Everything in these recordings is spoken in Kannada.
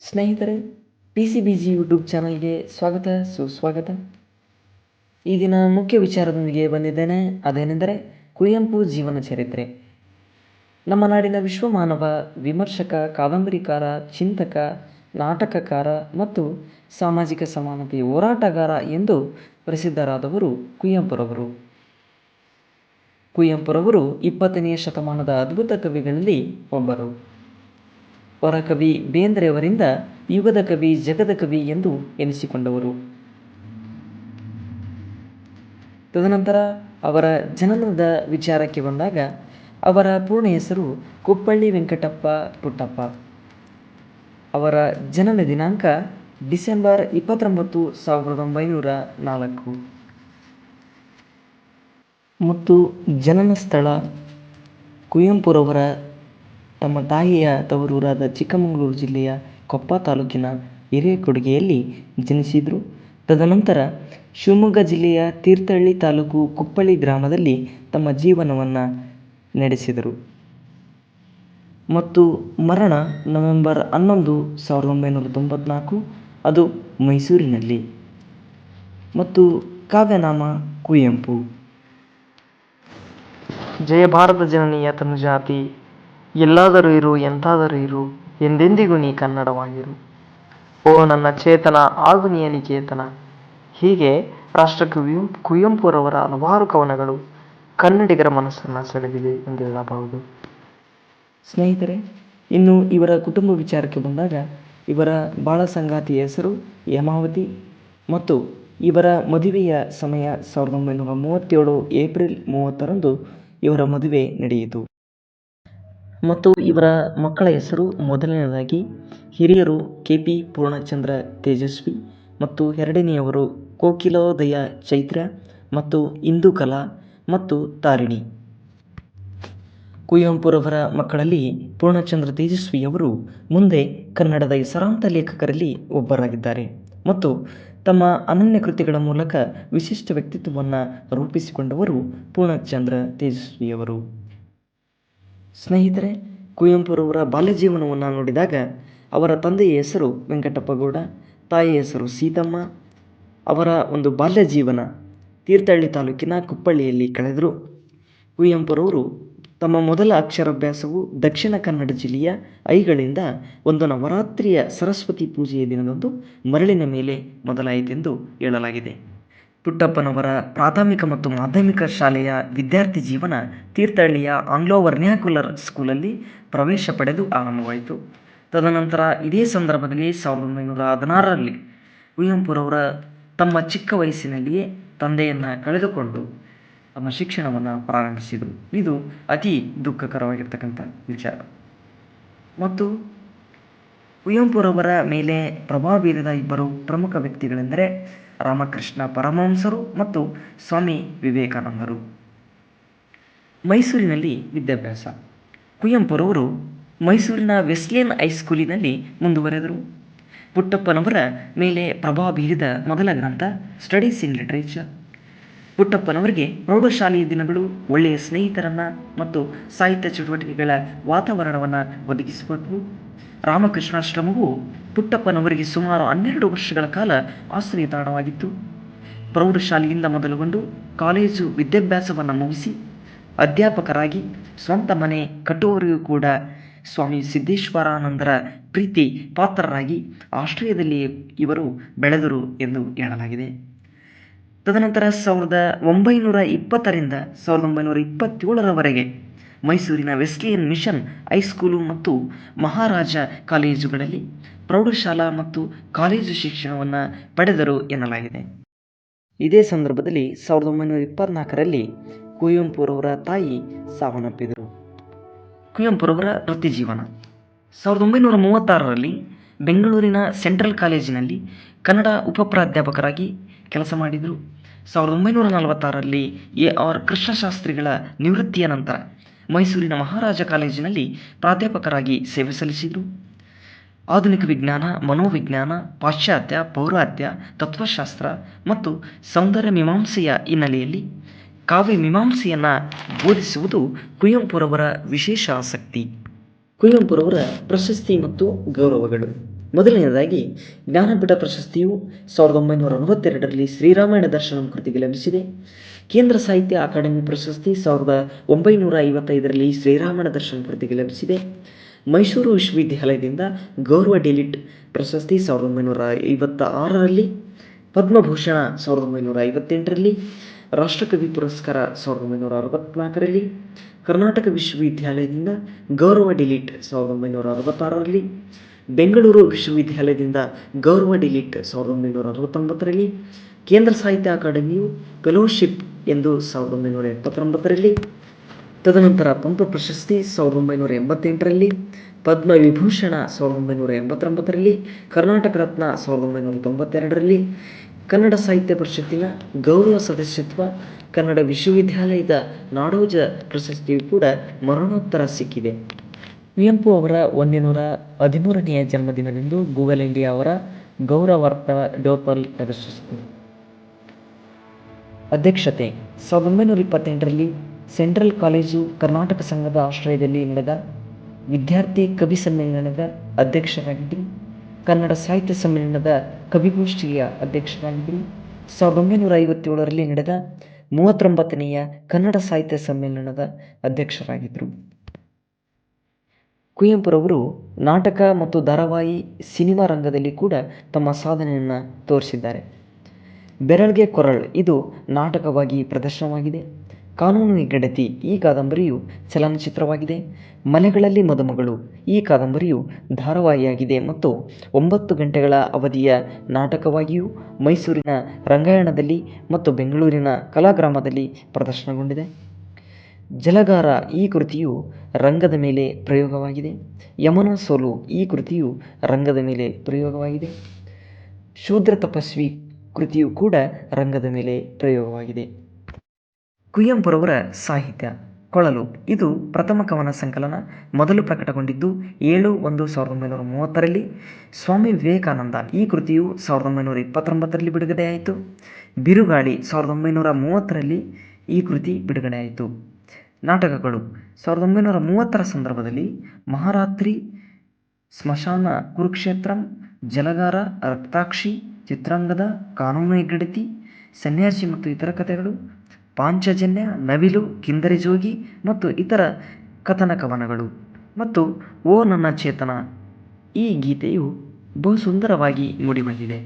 ಸ್ನೇಹಿತರೆ, P C B G YouTube ಚಾನಲ್ಗೆ ಸ್ವಾಗತ ಸುಸ್ವಾಗತ. ಈ ದಿನ ಮುಖ್ಯ ವಿಚಾರದೊಂದಿಗೆ ಬಂದಿದ್ದೇನೆ. ಅದೇನೆಂದರೆ ಕುವೆಂಪು ಜೀವನ ಚರಿತ್ರೆ. ನಮ್ಮ ನಾಡಿನ ವಿಶ್ವಮಾನವ, ವಿಮರ್ಶಕ, ಕಾದಂಬರಿಕಾರ, ಚಿಂತಕ, ನಾಟಕಕಾರ ಮತ್ತು ಸಾಮಾಜಿಕ ಸಮಾನತೆ ಹೋರಾಟಗಾರ ಎಂದು ಪ್ರಸಿದ್ಧರಾದವರು ಕುವೆಂಪುರವರು. ಕುವೆಂಪುರವರು 20ನೇ ಶತಮಾನದ ಅದ್ಭುತ ಕವಿಗಳಲ್ಲಿ ಒಬ್ಬರು. ಹೊರಕವಿ ಬೇಂದ್ರೆಯವರಿಂದ ಯುಗದ ಕವಿ, ಜಗದ ಕವಿ ಎಂದು ಎನಿಸಿಕೊಂಡವರು. ತದನಂತರ ಅವರ ಜನನದ ವಿಚಾರಕ್ಕೆ ಬಂದಾಗ ಅವರ ಪೂರ್ಣ ಹೆಸರು ಕುಪ್ಪಳ್ಳಿ ವೆಂಕಟಪ್ಪ ಪುಟ್ಟಪ್ಪ. ಅವರ ಜನನ ದಿನಾಂಕ ಡಿಸೆಂಬರ್ 29, 1904 ಮತ್ತು ಜನನ ಸ್ಥಳ ಕುವೆಂಪುರವರ ತಮ್ಮ ತಾಯಿಯ ತವರೂರಾದ ಚಿಕ್ಕಮಗಳೂರು ಜಿಲ್ಲೆಯ ಕೊಪ್ಪ ತಾಲೂಕಿನ ಹಿರೇಕೊಡಿಗೆಯಲ್ಲಿ ಜನಿಸಿದರು. ತದನಂತರ ಶಿವಮೊಗ್ಗ ಜಿಲ್ಲೆಯ ತೀರ್ಥಹಳ್ಳಿ ತಾಲೂಕು ಕುಪ್ಪಳ್ಳಿ ಗ್ರಾಮದಲ್ಲಿ ತಮ್ಮ ಜೀವನವನ್ನು ನಡೆಸಿದರು ಮತ್ತು ಮರಣ ನವೆಂಬರ್ 11, 1994, ಅದು ಮೈಸೂರಿನಲ್ಲಿ. ಮತ್ತು ಕಾವ್ಯನಾಮ ಕುವೆಂಪು. ಜಯ ಭಾರತ ಜನನಿಯ ತನುಜಾತಿ, ಎಲ್ಲಾದರೂ ಇರು ಎಂತಾದರೂ ಇರು, ಎಂದೆಂದಿಗೂ ನೀ ಕನ್ನಡವಾಗಿರು, ಓ ನನ್ನ ಚೇತನ ಆಗುನಿಯ ನಿಕೇತನ. ಹೀಗೆ ರಾಷ್ಟ್ರಕವಿ ಕುವೆಂಪುರವರ ಹಲವಾರು ಕವನಗಳು ಕನ್ನಡಿಗರ ಮನಸ್ಸನ್ನು ಸೆಳೆದಿವೆ ಎಂದು ಹೇಳಬಹುದು. ಸ್ನೇಹಿತರೆ, ಇನ್ನು ಇವರ ಕುಟುಂಬ ವಿಚಾರಕ್ಕೆ ಬಂದಾಗ ಇವರ ಬಾಳ ಸಂಗಾತಿಯ ಹೆಸರು ಹೇಮಾವತಿ ಮತ್ತು ಇವರ ಮದುವೆಯ ಸಮಯ 1937 ಏಪ್ರಿಲ್ 30ರಂದು ಇವರ ಮದುವೆ ನಡೆಯಿತು. ಮತ್ತು ಇವರ ಮಕ್ಕಳ ಹೆಸರು ಮೊದಲನೆಯದಾಗಿ ಹಿರಿಯರು ಕೆ ಪಿ ಪೂರ್ಣಚಂದ್ರ ತೇಜಸ್ವಿ ಮತ್ತು ಎರಡನೆಯವರು ಕೋಕಿಲೋದಯ ಚೈತ್ರ ಮತ್ತು ಇಂದುಕಲಾ ಮತ್ತು ತಾರಿಣಿ. ಕುವೆಂಪುರವರ ಮಕ್ಕಳಲ್ಲಿ ಪೂರ್ಣಚಂದ್ರ ತೇಜಸ್ವಿಯವರು ಮುಂದೆ ಕನ್ನಡದ ಹೆಸರಾಂತ ಲೇಖಕರಲ್ಲಿ ಒಬ್ಬರಾಗಿದ್ದಾರೆ ಮತ್ತು ತಮ್ಮ ಅನನ್ಯ ಕೃತಿಗಳ ಮೂಲಕ ವಿಶಿಷ್ಟ ವ್ಯಕ್ತಿತ್ವವನ್ನು ರೂಪಿಸಿಕೊಂಡವರು ಪೂರ್ಣಚಂದ್ರ ತೇಜಸ್ವಿಯವರು. ಸ್ನೇಹಿತರೆ, ಕುವೆಂಪುರವರ ಬಾಲ್ಯ ಜೀವನವನ್ನು ನೋಡಿದಾಗ ಅವರ ತಂದೆಯ ಹೆಸರು ವೆಂಕಟಪ್ಪಗೌಡ, ತಾಯಿಯ ಹೆಸರು ಸೀತಮ್ಮ. ಅವರ ಒಂದು ಬಾಲ್ಯ ಜೀವನ ತೀರ್ಥಹಳ್ಳಿ ತಾಲೂಕಿನ ಕುಪ್ಪಳ್ಳಿಯಲ್ಲಿ ಕಳೆದರು. ಕುವೆಂಪುರವರು ತಮ್ಮ ಮೊದಲ ಅಕ್ಷರಾಭ್ಯಾಸವು ದಕ್ಷಿಣ ಕನ್ನಡ ಜಿಲ್ಲೆಯ ಐಗಳಿಂದ ಒಂದು ನವರಾತ್ರಿಯ ಸರಸ್ವತಿ ಪೂಜೆಯ ದಿನದಂದು ಮರಳಿನ ಮೇಲೆ ಮೊದಲಾಯಿತೆಂದು ಹೇಳಲಾಗಿದೆ. ಪುಟ್ಟಪ್ಪನವರ ಪ್ರಾಥಮಿಕ ಮತ್ತು ಮಾಧ್ಯಮಿಕ ಶಾಲೆಯ ವಿದ್ಯಾರ್ಥಿ ಜೀವನ ತೀರ್ಥಹಳ್ಳಿಯ ಆಂಗ್ಲೋ ವರ್ನ್ಯಾಕ್ಯುಲರ್ ಸ್ಕೂಲಲ್ಲಿ ಪ್ರವೇಶ ಪಡೆದು ಆರಂಭವಾಯಿತು. ತದನಂತರ ಇದೇ ಸಂದರ್ಭದಲ್ಲಿ 1916ರಲ್ಲಿ ಕುವೆಂಪುರವರ ತಮ್ಮ ಚಿಕ್ಕ ವಯಸ್ಸಿನಲ್ಲಿಯೇ ತಂದೆಯನ್ನು ಕಳೆದುಕೊಂಡು ತಮ್ಮ ಶಿಕ್ಷಣವನ್ನು ಪ್ರಾರಂಭಿಸಿದರು. ಇದು ಅತಿ ದುಃಖಕರವಾಗಿರ್ತಕ್ಕಂಥ ವಿಚಾರ. ಮತ್ತು ಕುವೆಂಪುರವರ ಮೇಲೆ ಪ್ರಭಾವ ಬೀರಿದ ಇಬ್ಬರು ಪ್ರಮುಖ ವ್ಯಕ್ತಿಗಳೆಂದರೆ ರಾಮಕೃಷ್ಣ ಪರಮಹಂಸರು ಮತ್ತು ಸ್ವಾಮಿ ವಿವೇಕಾನಂದರು. ಮೈಸೂರಿನಲ್ಲಿ ವಿದ್ಯಾಭ್ಯಾಸ. ಕುವೆಂಪುರವರು ಮೈಸೂರಿನ ವೆಸ್ಲಿಯನ್ ಹೈಸ್ಕೂಲಿನಲ್ಲಿ ಮುಂದುವರೆದರು. ಪುಟ್ಟಪ್ಪನವರ ಮೇಲೆ ಪ್ರಭಾವ ಬೀರಿದ ಮೊದಲ ಗ್ರಂಥ ಸ್ಟಡೀಸ್ ಇನ್ ಲಿಟರೇಚರ್. ಪುಟ್ಟಪ್ಪನವರಿಗೆ ಪ್ರೌಢಶಾಲೆಯ ದಿನಗಳು ಒಳ್ಳೆಯ ಸ್ನೇಹಿತರನ್ನು ಮತ್ತು ಸಾಹಿತ್ಯ ಚಟುವಟಿಕೆಗಳ ವಾತಾವರಣವನ್ನು ಒದಗಿಸಿಕೊಟ್ಟವು. ರಾಮಕೃಷ್ಣಾಶ್ರಮವು ಪುಟ್ಟಪ್ಪನವರಿಗೆ ಸುಮಾರು 12 ವರ್ಷಗಳ ಕಾಲ ಆಶ್ರಯ ತಾಣವಾಗಿತ್ತು. ಪ್ರೌಢಶಾಲೆಯಿಂದ ಮೊದಲುಗೊಂಡು ಕಾಲೇಜು ವಿದ್ಯಾಭ್ಯಾಸವನ್ನು ಮುಗಿಸಿ ಅಧ್ಯಾಪಕರಾಗಿ ಸ್ವಂತ ಮನೆ ಕಟ್ಟುವವರೆಗೂ ಕೂಡ ಸ್ವಾಮಿ ಸಿದ್ದೇಶ್ವರಾನಂದರ ಪ್ರೀತಿ ಪಾತ್ರರಾಗಿ ಆಶ್ರಯದಲ್ಲಿ ಇವರು ಬೆಳೆದರು ಎಂದು ಹೇಳಲಾಗಿದೆ. ತದನಂತರ 1920ರಿಂದ 1927ರವರೆಗೆ ಮೈಸೂರಿನ ವೆಸ್ಲಿಯನ್ ಮಿಷನ್ ಹೈಸ್ಕೂಲು ಮತ್ತು ಮಹಾರಾಜ ಕಾಲೇಜುಗಳಲ್ಲಿ ಪ್ರೌಢಶಾಲಾ ಮತ್ತು ಕಾಲೇಜು ಶಿಕ್ಷಣವನ್ನು ಪಡೆದರು ಎನ್ನಲಾಗಿದೆ. ಇದೇ ಸಂದರ್ಭದಲ್ಲಿ 1924ರಲ್ಲಿ ಕುವೆಂಪುರವರ ತಾಯಿ ಸಾವನ್ನಪ್ಪಿದರು. ಕುವೆಂಪುರವರ ವೃತ್ತಿಜೀವನ. 1936ರಲ್ಲಿ ಬೆಂಗಳೂರಿನ ಸೆಂಟ್ರಲ್ ಕಾಲೇಜಿನಲ್ಲಿ ಕನ್ನಡ ಉಪಪ್ರಾಧ್ಯಾಪಕರಾಗಿ ಕೆಲಸ ಮಾಡಿದರು. 1946ರಲ್ಲಿ ಎ.ಆರ್. ಕೃಷ್ಣಶಾಸ್ತ್ರಿಗಳ ನಿವೃತ್ತಿಯ ನಂತರ ಮೈಸೂರಿನ ಮಹಾರಾಜ ಕಾಲೇಜಿನಲ್ಲಿ ಪ್ರಾಧ್ಯಾಪಕರಾಗಿ ಸೇವೆ ಸಲ್ಲಿಸಿದರು. ಆಧುನಿಕ ವಿಜ್ಞಾನ, ಮನೋವಿಜ್ಞಾನ, ಪಾಶ್ಚಾತ್ಯ, ಪೌರಾತ್ಯ, ತತ್ವಶಾಸ್ತ್ರ ಮತ್ತು ಸೌಂದರ್ಯ ಮೀಮಾಂಸೆಯ ಹಿನ್ನೆಲೆಯಲ್ಲಿ ಕಾವ್ಯ ಮೀಮಾಂಸೆಯನ್ನು ಬೋಧಿಸುವುದು ಕುವೆಂಪುರವರ ವಿಶೇಷ ಆಸಕ್ತಿ. ಕುವೆಂಪುರವರ ಪ್ರಶಸ್ತಿ ಮತ್ತು ಗೌರವಗಳು. ಮೊದಲನೆಯದಾಗಿ ಜ್ಞಾನಪೀಠ ಪ್ರಶಸ್ತಿಯು 1962ರಲ್ಲಿ ಶ್ರೀರಾಮಾಯಣ ದರ್ಶನಂ ಕೃತಿಗೆ ಲಭಿಸಿದೆ. ಕೇಂದ್ರ ಸಾಹಿತ್ಯ ಅಕಾಡೆಮಿ ಪ್ರಶಸ್ತಿ 1955ರಲ್ಲಿ ಶ್ರೀರಾಮಾಯಣ ದರ್ಶನಂ ಕೃತಿಗೆ ಲಭಿಸಿದೆ. ಮೈಸೂರು ವಿಶ್ವವಿದ್ಯಾಲಯದಿಂದ ಗೌರವ ಡಿಲಿಟ್ ಪ್ರಶಸ್ತಿ 1956ರಲ್ಲಿ, ಪದ್ಮಭೂಷಣ 1958ರಲ್ಲಿ, ರಾಷ್ಟ್ರಕವಿ ಪುರಸ್ಕಾರ 1964ರಲ್ಲಿ, ಕರ್ನಾಟಕ ವಿಶ್ವವಿದ್ಯಾಲಯದಿಂದ ಗೌರವ ಡಿಲಿಟ್ 1966ರಲ್ಲಿ, ಬೆಂಗಳೂರು ವಿಶ್ವವಿದ್ಯಾಲಯದಿಂದ ಗೌರವ ಡಿಲಿಟ್ 1969ರಲ್ಲಿ, ಕೇಂದ್ರ ಸಾಹಿತ್ಯ ಅಕಾಡೆಮಿಯು ಫೆಲೋಶಿಪ್ ಎಂದು 1979ರಲ್ಲಿ, ತದನಂತರ ಪಂಪ ಪ್ರಶಸ್ತಿ 1988ರಲ್ಲಿ, ಪದ್ಮವಿಭೂಷಣ 1989ರಲ್ಲಿ, ಕರ್ನಾಟಕ ರತ್ನ 1992ರಲ್ಲಿ, ಕನ್ನಡ ಸಾಹಿತ್ಯ ಪರಿಷತ್ತಿನ ಗೌರವ ಸದಸ್ಯತ್ವ, ಕನ್ನಡ ವಿಶ್ವವಿದ್ಯಾಲಯದ ನಾಡೋಜ ಪ್ರಶಸ್ತಿಯು ಕೂಡ ಮರಣೋತ್ತರ ಸಿಕ್ಕಿದೆ. ಕುವೆಂಪು ಅವರ 113ನೇ ಜನ್ಮದಿನದಂದು ಗೂಗಲ್ ಇಂಡಿಯಾ ಅವರ ಗೌರವಾರ್ಥ ಡೋಪಲ್ ಪ್ರಶಸ್ತಿ. ಅಧ್ಯಕ್ಷತೆ 1928ರಲ್ಲಿ ಸೆಂಟ್ರಲ್ ಕಾಲೇಜು ಕರ್ನಾಟಕ ಸಂಘದ ಆಶ್ರಯದಲ್ಲಿ ನಡೆದ ವಿದ್ಯಾರ್ಥಿ ಕವಿ ಸಮ್ಮೇಳನದ ಅಧ್ಯಕ್ಷರಾಗಿದ್ದರು. ಕನ್ನಡ ಸಾಹಿತ್ಯ ಸಮ್ಮೇಳನದ ಕವಿಗೋಷ್ಠಿಯ ಅಧ್ಯಕ್ಷರಾಗಿದ್ದರು. 1957ರಲ್ಲಿ ನಡೆದ 39ನೆಯ ಕನ್ನಡ ಸಾಹಿತ್ಯ ಸಮ್ಮೇಳನದ ಅಧ್ಯಕ್ಷರಾಗಿದ್ದರು. ಕುವೆಂಪುರವರು ನಾಟಕ ಮತ್ತು ಧಾರಾವಾಹಿ, ಸಿನಿಮಾ ರಂಗದಲ್ಲಿ ಕೂಡ ತಮ್ಮ ಸಾಧನೆಯನ್ನು ತೋರಿಸಿದ್ದಾರೆ. ಬೆರಳ್ಗೆ ಕೊರಳ್ ಇದು ನಾಟಕವಾಗಿ ಪ್ರದರ್ಶನವಾಗಿದೆ. ಕಾನೂನು ಗೆಳತಿ ಈ ಕಾದಂಬರಿಯು ಚಲನಚಿತ್ರವಾಗಿದೆ. ಮಲೆಗಳಲ್ಲಿ ಮದುಮಗಳು ಈ ಕಾದಂಬರಿಯು ಧಾರಾವಾಹಿಯಾಗಿದೆ ಮತ್ತು 9 ಗಂಟೆಗಳ ಅವಧಿಯ ನಾಟಕವಾಗಿಯೂ ಮೈಸೂರಿನ ರಂಗಾಯಣದಲ್ಲಿ ಮತ್ತು ಬೆಂಗಳೂರಿನ ಕಲಾಗ್ರಾಮದಲ್ಲಿ ಪ್ರದರ್ಶನಗೊಂಡಿದೆ. ಜಲಗಾರ ಈ ಕೃತಿಯು ರಂಗದ ಮೇಲೆ ಪ್ರಯೋಗವಾಗಿದೆ. ಯಮುನಾ ಸೋಲು ಈ ಕೃತಿಯು ರಂಗದ ಮೇಲೆ ಪ್ರಯೋಗವಾಗಿದೆ. ಶೂದ್ರ ತಪಸ್ವಿ ಕೃತಿಯು ಕೂಡ ರಂಗದ ಮೇಲೆ ಪ್ರಯೋಗವಾಗಿದೆ. ಕುವೆಂಪುರವರ ಸಾಹಿತ್ಯ ಕೊಳಲು ಇದು ಪ್ರಥಮ ಕವನ ಸಂಕಲನ. ಮೊದಲು ಪ್ರಕಟಗೊಂಡಿದ್ದು 7/1/1930ರಲ್ಲಿ. ಸ್ವಾಮಿ ವಿವೇಕಾನಂದ ಈ ಕೃತಿಯು 1929ರಲ್ಲಿ ಬಿಡುಗಡೆಯಾಯಿತು. ಬಿರುಗಾಳಿ 1930ರಲ್ಲಿ ಈ ಕೃತಿ ಬಿಡುಗಡೆಯಾಯಿತು. ನಾಟಕಗಳು 1930ರ ಸಂದರ್ಭದಲ್ಲಿ ಮಹಾರಾತ್ರಿ, ಸ್ಮಶಾನ ಕುರುಕ್ಷೇತ್ರಂ, ಜಲಗಾರ, ರಕ್ತಾಕ್ಷಿ, ಚಿತ್ರಾಂಗದ, ಕಾನೂನು ಗೆಳತಿ, ಸನ್ಯಾಸಿ ಮತ್ತು ಇತರ ಕಥೆಗಳು, ಪಾಂಚಜನ್ಯ, ನವಿಲು, ಕಿಂದರಿ ಜೋಗಿ ಮತ್ತು ಇತರ ಕಥನ ಕವನಗಳು ಮತ್ತು ಓ ನನ್ನ ಚೇತನ ಈ ಗೀತೆಯು ಬಹು ಸುಂದರವಾಗಿ ಮೂಡಿಬಂದಿದೆ.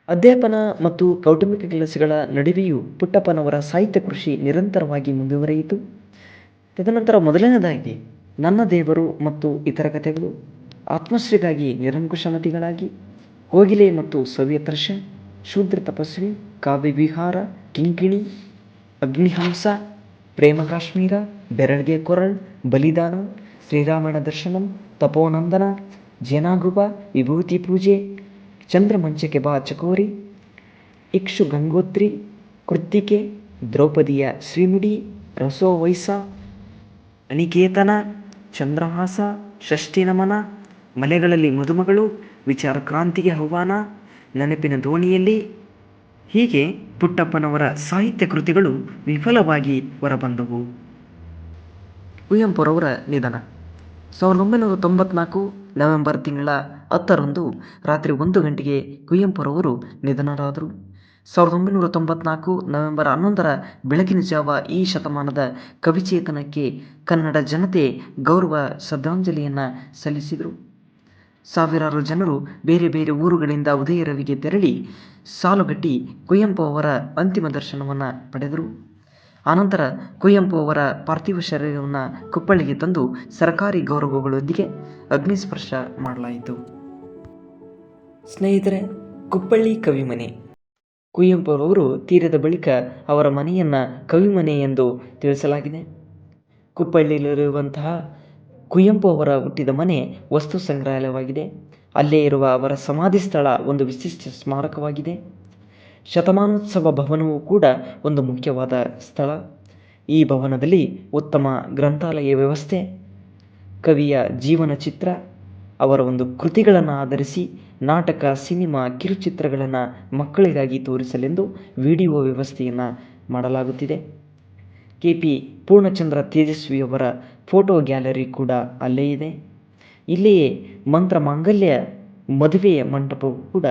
ಅಧ್ಯಾಪನ ಮತ್ತು ಕೌಟುಂಬಿಕ ಕೆಲಸಗಳ ನಡುವೆಯೂ ಪುಟ್ಟಪ್ಪನವರ ಸಾಹಿತ್ಯ ಕೃಷಿ ನಿರಂತರವಾಗಿ ಮುಂದುವರಿಯಿತು. ತದನಂತರ ಮೊದಲನೆಯದಾಗಿ ನನ್ನ ದೇವರು ಮತ್ತು ಇತರ ಕಥೆಗಳು, ಆತ್ಮಶ್ರೀಗಾಗಿ ನಿರಂಕುಶ ನಟಿಗಳಾಗಿ, ಕೋಗಿಲೆ ಮತ್ತು ಸವ್ಯದರ್ಶ, ಶೂದ್ರ ತಪಸ್ವಿ, ಕಾವ್ಯವಿಹಾರ, ಕಿಂಕಿಣಿ, ಅಗ್ನಿಹಂಸ, ಪ್ರೇಮ ಕಾಶ್ಮೀರ, ಬೆರಳ್ಗೆ ಕೊರಳ್, ಬಲಿದಾನ, ಶ್ರೀರಾಮಾಯಣ ದರ್ಶನಂ, ತಪೋನಂದನ, ಜೇನಾಗೃಪ, ವಿಭೂತಿ ಪೂಜೆ, ಚಂದ್ರಮಂಚಕ್ಕೆ ಬಾ ಚಕೋರಿ, ಇಕ್ಷು ಗಂಗೋತ್ರಿ, ಕೃತ್ತಿಕೆ, ದ್ರೌಪದಿಯ ಶ್ರೀನುಡಿ, ರಸೋವೈಸ, ಅನಿಕೇತನ, ಚಂದ್ರಹಾಸ, ಷಷ್ಠಿ ನಮನ, ಮಲೆಗಳಲ್ಲಿ ಮದುಮಗಳು, ವಿಚಾರ ಕ್ರಾಂತಿಗೆ ಆಹ್ವಾನ, ನೆನಪಿನ ದೋಣಿಯಲ್ಲಿ. ಹೀಗೆ ಪುಟ್ಟಪ್ಪನವರ ಸಾಹಿತ್ಯ ಕೃತಿಗಳು ವಿಫಲವಾಗಿ ಹೊರಬಂದವು. ಕುವೆಂಪುರವರ ನಿಧನ 1994 ನವೆಂಬರ್ ತಿಂಗಳ 10ರಂದು ರಾತ್ರಿ 1 ಗಂಟೆಗೆ ಕುವೆಂಪುರವರು ನಿಧನರಾದರು. 1994 ನವೆಂಬರ್ 11ರ ಬೆಳಗಿನ ಜಾವ ಈ ಶತಮಾನದ ಕವಿಚೇತನಕ್ಕೆ ಕನ್ನಡ ಜನತೆ ಗೌರವ ಶ್ರದ್ಧಾಂಜಲಿಯನ್ನು ಸಲ್ಲಿಸಿದರು. ಸಾವಿರಾರು ಜನರು ಬೇರೆ ಬೇರೆ ಊರುಗಳಿಂದ ಉದಯರವಿಗೆ ತೆರಳಿ ಸಾಲುಗಟ್ಟಿ ಕುವೆಂಪು ಅವರ ಅಂತಿಮ ದರ್ಶನವನ್ನು ಪಡೆದರು. ಆನಂತರ ಕುವೆಂಪು ಅವರ ಪಾರ್ಥಿವ ಶರೀರವನ್ನು ಕುಪ್ಪಳ್ಳಿಗೆ ತಂದು ಸರ್ಕಾರಿ ಗೌರವಗಳೊಂದಿಗೆ ಅಗ್ನಿಸ್ಪರ್ಶ ಮಾಡಲಾಯಿತು. ಸ್ನೇಹಿತರೆ, ಕುಪ್ಪಳ್ಳಿ ಕವಿಮನೆ. ಕುವೆಂಪುರವರು ತೀರದ ಬಳಿಕ ಅವರ ಮನೆಯನ್ನು ಕವಿಮನೆ ಎಂದು ತಿಳಿಸಲಾಗಿದೆ. ಕುಪ್ಪಳ್ಳಿಯಲ್ಲಿರುವಂತಹ ಕುವೆಂಪು ಅವರ ಹುಟ್ಟಿದ ಮನೆ ವಸ್ತು ಸಂಗ್ರಹಾಲಯವಾಗಿದೆ. ಅಲ್ಲೇ ಇರುವ ಅವರ ಸಮಾಧಿ ಸ್ಥಳ ಒಂದು ವಿಶಿಷ್ಟ ಸ್ಮಾರಕವಾಗಿದೆ. ಶತಮಾನೋತ್ಸವ ಭವನವೂ ಕೂಡ ಒಂದು ಮುಖ್ಯವಾದ ಸ್ಥಳ. ಈ ಭವನದಲ್ಲಿ ಉತ್ತಮ ಗ್ರಂಥಾಲಯ ವ್ಯವಸ್ಥೆ, ಕವಿಯ ಜೀವನ ಚಿತ್ರ, ಅವರ ಒಂದು ಕೃತಿಗಳನ್ನು ಆಧರಿಸಿ ನಾಟಕ, ಸಿನಿಮಾ, ಕಿರುಚಿತ್ರಗಳನ್ನು ಮಕ್ಕಳಿಗಾಗಿ ತೋರಿಸಲೆಂದು ವಿಡಿಯೋ ವ್ಯವಸ್ಥೆಯನ್ನು ಮಾಡಲಾಗುತ್ತಿದೆ. ಕೆ. ಪಿ. ಪೂರ್ಣಚಂದ್ರ ತೇಜಸ್ವಿಯವರ ಫೋಟೋ ಗ್ಯಾಲರಿ ಕೂಡ ಅಲ್ಲೇ ಇದೆ. ಇಲ್ಲಿಯೇ ಮಂತ್ರ ಮಾಂಗಲ್ಯ ಮದುವೆಯ ಮಂಟಪವು ಕೂಡ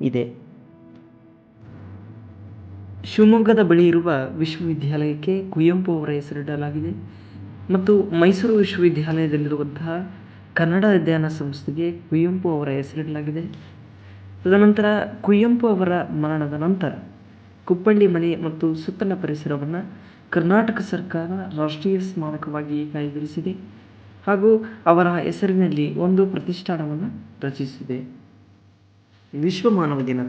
ಇದೆ. ಶಿವಮೊಗ್ಗದ ಬಳಿ ಇರುವ ವಿಶ್ವವಿದ್ಯಾಲಯಕ್ಕೆ ಕುವೆಂಪು ಅವರ ಹೆಸರಿಡಲಾಗಿದೆ ಮತ್ತು ಮೈಸೂರು ವಿಶ್ವವಿದ್ಯಾಲಯದಲ್ಲಿರುವಂತಹ ಕನ್ನಡ ಅಧ್ಯಯನ ಸಂಸ್ಥೆಗೆ ಕುವೆಂಪು ಅವರ ಹೆಸರಿಡಲಾಗಿದೆ. ತದನಂತರ ಕುವೆಂಪು ಅವರ ಮರಣದ ನಂತರ ಕುಪ್ಪಳ್ಳಿ ಮನೆ ಮತ್ತು ಸುತ್ತಲ ಪರಿಸರವನ್ನು ಕರ್ನಾಟಕ ಸರ್ಕಾರ ರಾಷ್ಟ್ರೀಯ ಸ್ಮಾರಕವಾಗಿ ಕಾಯ್ದಿರಿಸಿದೆ ಹಾಗೂ ಅವರ ಹೆಸರಿನಲ್ಲಿ ಒಂದು ಪ್ರತಿಷ್ಠಾನವನ್ನು ರಚಿಸಿದೆ. ವಿಶ್ವ ಮಾನವ ದಿನ.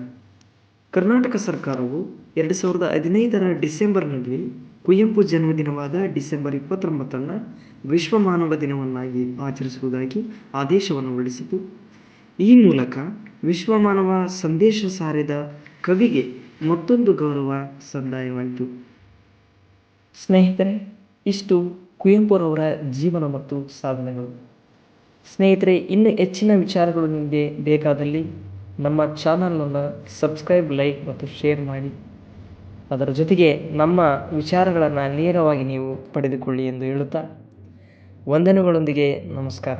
ಕರ್ನಾಟಕ ಸರ್ಕಾರವು 2015ರ ಡಿಸೆಂಬರ್ನಲ್ಲಿ ಕುವೆಂಪು ಜನ್ಮದಿನವಾದ ಡಿಸೆಂಬರ್ 29ನ್ನು ವಿಶ್ವ ಮಾನವ ದಿನವನ್ನಾಗಿ ಆಚರಿಸುವುದಾಗಿ ಆದೇಶವನ್ನು ಹೊರಡಿಸಿತು. ಈ ಮೂಲಕ ವಿಶ್ವ ಮಾನವ ಸಂದೇಶ ಸಾರಿದ ಕವಿಗೆ ಮತ್ತೊಂದು ಗೌರವ ಸಂದಾಯವಾಯಿತು. ಸ್ನೇಹಿತರೆ, ಇಷ್ಟು ಕುವೆಂಪುರವರ ಜೀವನ ಮತ್ತು ಸಾಧನೆಗಳು. ಸ್ನೇಹಿತರೆ, ಇನ್ನು ಹೆಚ್ಚಿನ ವಿಚಾರಗಳು ನಿಮಗೆ ಬೇಕಾದಲ್ಲಿ ನಮ್ಮ ಚಾನಲನ್ನು ಸಬ್ಸ್ಕ್ರೈಬ್, ಲೈಕ್ ಮತ್ತು ಶೇರ್ ಮಾಡಿ. ಅದರ ಜೊತೆಗೆ ನಮ್ಮ ವಿಚಾರಗಳನ್ನು ನೇರವಾಗಿ ನೀವು ಪಡೆದುಕೊಳ್ಳಿ ಎಂದು ಹೇಳುತ್ತಾ ವಂದನೆಗಳೊಂದಿಗೆ ನಮಸ್ಕಾರ.